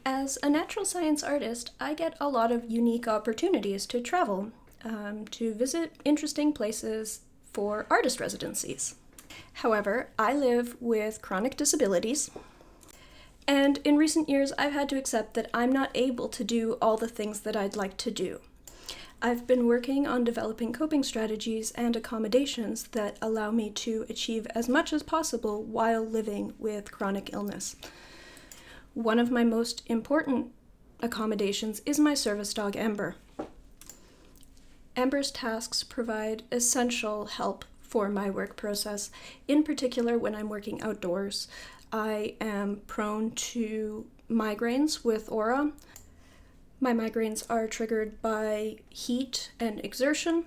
As a natural science artist, I get a lot of unique opportunities to travel, to visit interesting places for artist residencies. However, I live with chronic disabilities, and in recent years I've had to accept that I'm not able to do all the things that I'd like to do. I've been working on developing coping strategies and accommodations that allow me to achieve as much as possible while living with chronic illness. One of my most important accommodations is my service dog, Ember. Ember's tasks provide essential help for my work process, in particular when I'm working outdoors. I am prone to migraines with aura. My migraines are triggered by heat and exertion.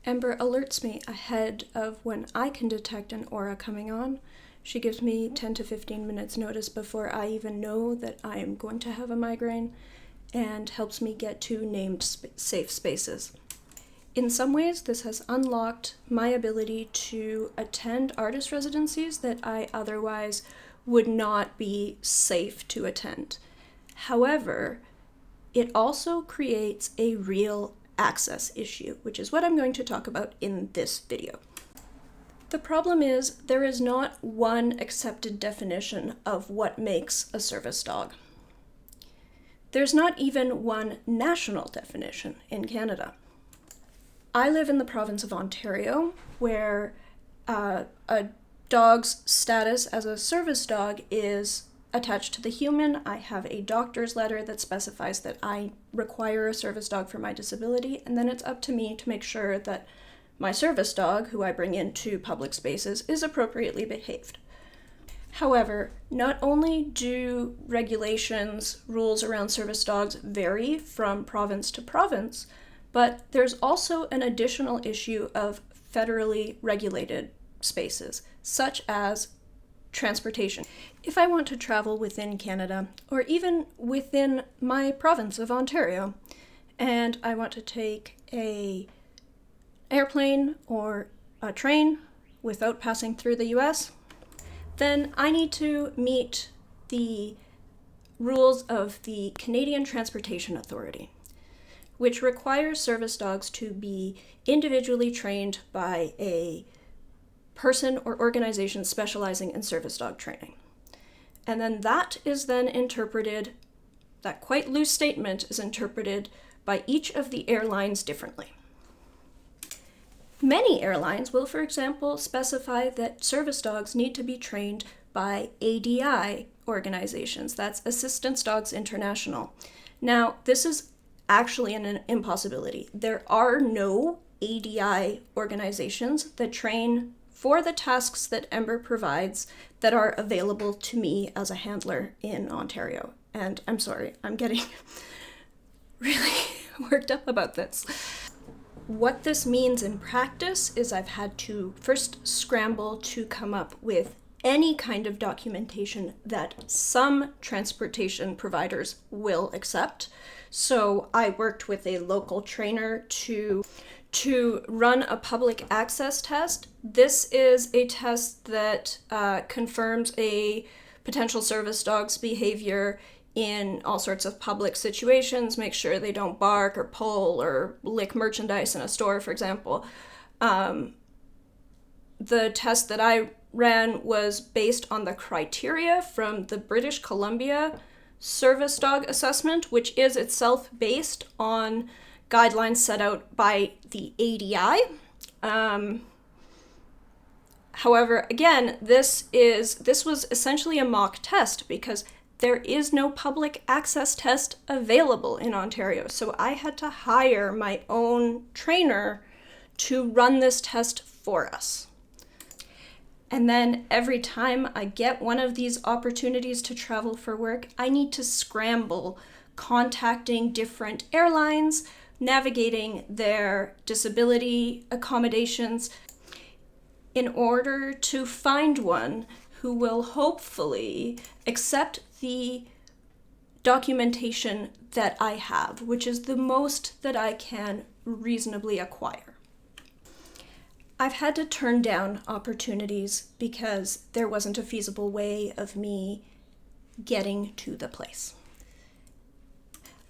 Ember alerts me ahead of when I can detect an aura coming on. She gives me 10 to 15 minutes notice before I even know that I am going to have a migraine and helps me get to named safe spaces. In some ways, this has unlocked my ability to attend artist residencies that I otherwise would not be safe to attend. However, it also creates a real access issue, which is what I'm going to talk about in this video. The problem is there is not one accepted definition of what makes a service dog. There's not even one national definition in Canada. I live in the province of Ontario, where a dog's status as a service dog is attached to the human. I have a doctor's letter that specifies that I require a service dog for my disability, and then it's up to me to make sure that my service dog, who I bring into public spaces, is appropriately behaved. However, not only do regulations, rules around service dogs vary from province to province, but there's also an additional issue of federally regulated spaces, such as transportation. If I want to travel within Canada, or even within my province of Ontario, and I want to take an airplane or a train without passing through the US, then I need to meet the rules of the Canadian Transportation Authority, which requires service dogs to be individually trained by a person or organization specializing in service dog training. And then that quite loose statement is interpreted by each of the airlines differently. Many airlines will, for example, specify that service dogs need to be trained by ADI organizations. That's Assistance Dogs International. Now, this is actually an impossibility. There are no ADI organizations that train for the tasks that Ember provides that are available to me as a handler in Ontario. And I'm sorry, I'm getting really worked up about this. What this means in practice is I've had to first scramble to come up with any kind of documentation that some transportation providers will accept. So I worked with a local trainer to run a public access test. This is a test that confirms a potential service dog's behavior in all sorts of public situations, make sure they don't bark or pull or lick merchandise in a store, for example. The test that I ran was based on the criteria from the British Columbia Service Dog Assessment, which is itself based on guidelines set out by the ADI. However, again, this was essentially a mock test because there is no public access test available in Ontario. So I had to hire my own trainer to run this test for us. And then every time I get one of these opportunities to travel for work, I need to scramble contacting different airlines, navigating their disability accommodations in order to find one who will hopefully accept the documentation that I have, which is the most that I can reasonably acquire. I've had to turn down opportunities because there wasn't a feasible way of me getting to the place.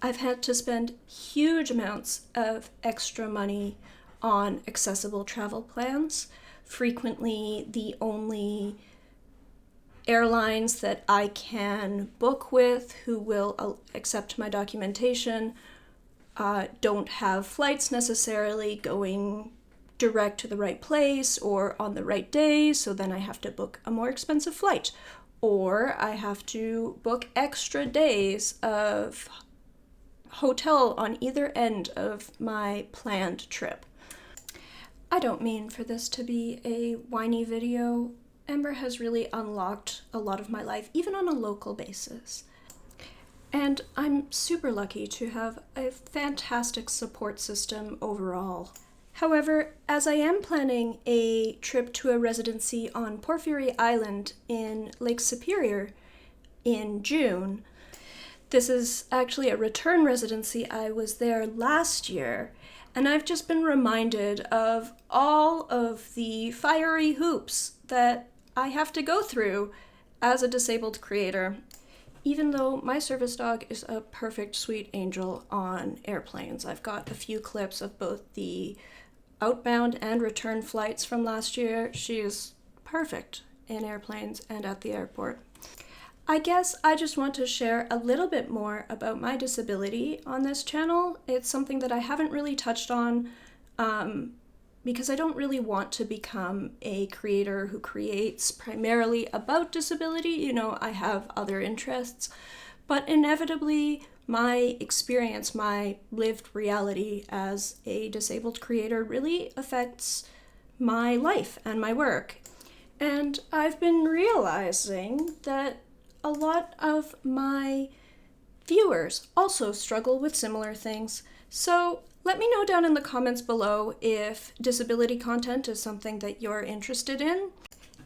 I've had to spend huge amounts of extra money on accessible travel plans. Frequently, the only airlines that I can book with who will accept my documentation don't have flights necessarily going direct to the right place or on the right day, so then I have to book a more expensive flight, or I have to book extra days of hotel on either end of my planned trip. I don't mean for this to be a whiny video. Ember has really unlocked a lot of my life, even on a local basis. And I'm super lucky to have a fantastic support system overall. However, as I am planning a trip to a residency on Porphyry Island in Lake Superior in June, this is actually a return residency. I was there last year, and I've just been reminded of all of the fiery hoops that I have to go through as a disabled creator, even though my service dog is a perfect sweet angel on airplanes. I've got a few clips of both the outbound and return flights from last year. She is perfect in airplanes and at the airport. I guess I just want to share a little bit more about my disability on this channel. It's something that I haven't really touched on because I don't really want to become a creator who creates primarily about disability. You know, I have other interests, but inevitably my experience, my lived reality as a disabled creator really affects my life and my work. And I've been realizing that a lot of my viewers also struggle with similar things. So let me know down in the comments below if disability content is something that you're interested in.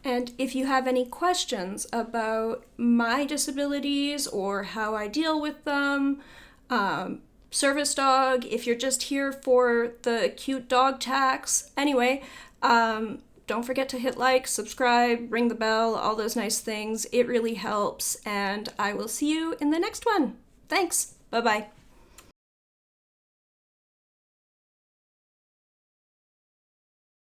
And if you have any questions about my disabilities or how I deal with them, service dog, if you're just here for the cute dog tax, anyway, don't forget to hit like, subscribe, ring the bell, all those nice things. It really helps, and I will see you in the next one. Thanks. Bye-bye.